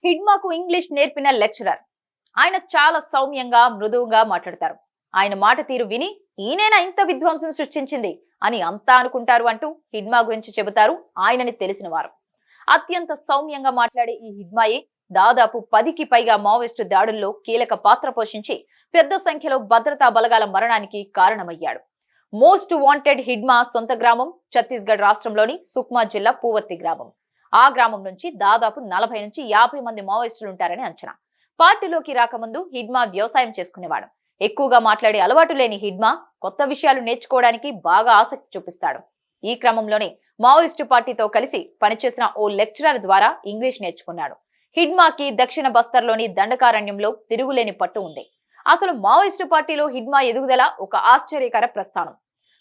హిడ్మాకు English నేర్పిన lecturer. ఆయన చాలా సౌమ్యంగా మృదువుగా మాట్లాడతారు. ఆయన మాట తీరు విని ఈయనేనా ఇంత విధ్వంసం సృష్టించింది అని అంతా అనుకుంటారు అంటూ హిడ్మా గురించి చెబుతారు ఆయనని తెలిసిన వారు. అత్యంత సౌమ్యంగా మాట్లాడే ఈ హిడ్మాయే దాదాపు 10కి పైగా మావోయిస్టు దాడుల్లో కీలక పాత్ర పోషించి పెద్ద సంఖ్యలో భద్రతా బలగాల మరణానికి కారణమయ్యాడు. మోస్ట్ వాంటెడ్ హిడ్మా సొంత గ్రామం ఛత్తీస్గఢ్ రాష్ట్రంలోని సుక్మా జిల్లా పూవత్తి గ్రామం. ఆ గ్రామం నుంచి దాదాపు 40 నుంచి 50 మంది మావోయిస్టులు ఉంటారని అంచనా. పార్టీలోకి రాకముందు హిడ్మా వ్యవసాయం చేసుకునేవాడు. ఎక్కువగా మాట్లాడే అలవాటు లేని హిడ్మా కొత్త విషయాలు నేర్చుకోవడానికి బాగా ఆసక్తి చూపిస్తాడు. ఈ క్రమంలోనే మావోయిస్టు పార్టీతో కలిసి పనిచేసిన ఓ లెక్చరర్ ద్వారా ఇంగ్లీష్ నేర్చుకున్నాడు. హిడ్మాకి దక్షిణ బస్తర్లోని దండకారణ్యంలో తిరుగులేని పట్టు ఉంది. అసలు మావోయిస్టు పార్టీలో హిడ్మా ఎదుగుదల ఒక ఆశ్చర్యకర ప్రస్థానం.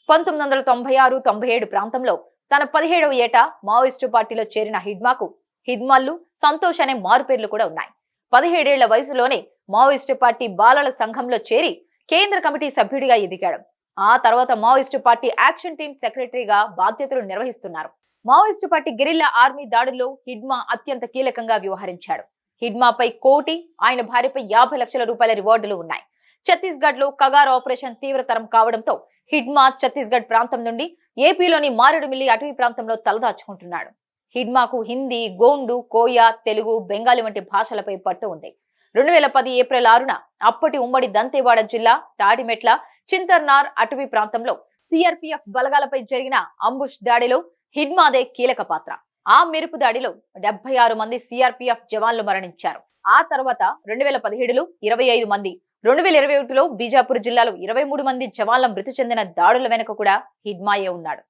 1996-97 ప్రాంతంలో తన 17వ ఏట మావోయిస్టు పార్టీలో చేరిన హిడ్మాకు హిడ్మల్లు, సంతోష్ అనే మారుపేర్లు కూడా ఉన్నాయి. 17 ఏళ్ల వయసులోనే మావోయిస్టు పార్టీ బాలల సంఘంలో చేరి కేంద్ర కమిటీ సభ్యుడిగా ఎదిగాడు. ఆ తర్వాత మావోయిస్టు పార్టీ యాక్షన్ టీం సెక్రటరీగా బాధ్యతలు నిర్వహిస్తున్నారు. మావోయిస్టు పార్టీ గెరిల్లా ఆర్మీ దాడుల్లో హిడ్మా అత్యంత కీలకంగా వ్యవహరించాడు. హిడ్మాపై కోటి, ఆయన భార్యపై 50 లక్షల రూపాయల రివార్డులు ఉన్నాయి. ఛత్తీస్గఢ్ లో కగార్ ఆపరేషన్ తీవ్రతరం కావడంతో హిడ్మా ఛత్తీస్గఢ్ ప్రాంతం నుండి ఏపీలోని మారేడుమిల్లి అటవీ ప్రాంతంలో తలదాచుకుంటున్నాడు. హిడ్మాకు హిందీ, గోండు, కోయా, తెలుగు, బెంగాలీ వంటి భాషలపై పట్టు ఉంది. 2010 ఏప్రిల్ 6న అప్పటి ఉమ్మడి దంతేవాడ జిల్లా తాడిమెట్ల, చింతర్నార్ అటవీ ప్రాంతంలో సిఆర్పీఎఫ్ బలగాలపై జరిగిన అంబుష్ దాడిలో హిడ్మాదే కీలక పాత్ర. ఆ మెరుపు దాడిలో 76 మంది సిఆర్పీఎఫ్ జవాన్లు మరణించారు. ఆ తర్వాత 2017లో 25 మంది, 2021లో బీజాపూర్ జిల్లాలో 23 మంది జవాన్ల మృతి చెందిన దాడుల వెనుక కూడా హిడ్మాయే ఉన్నాడు.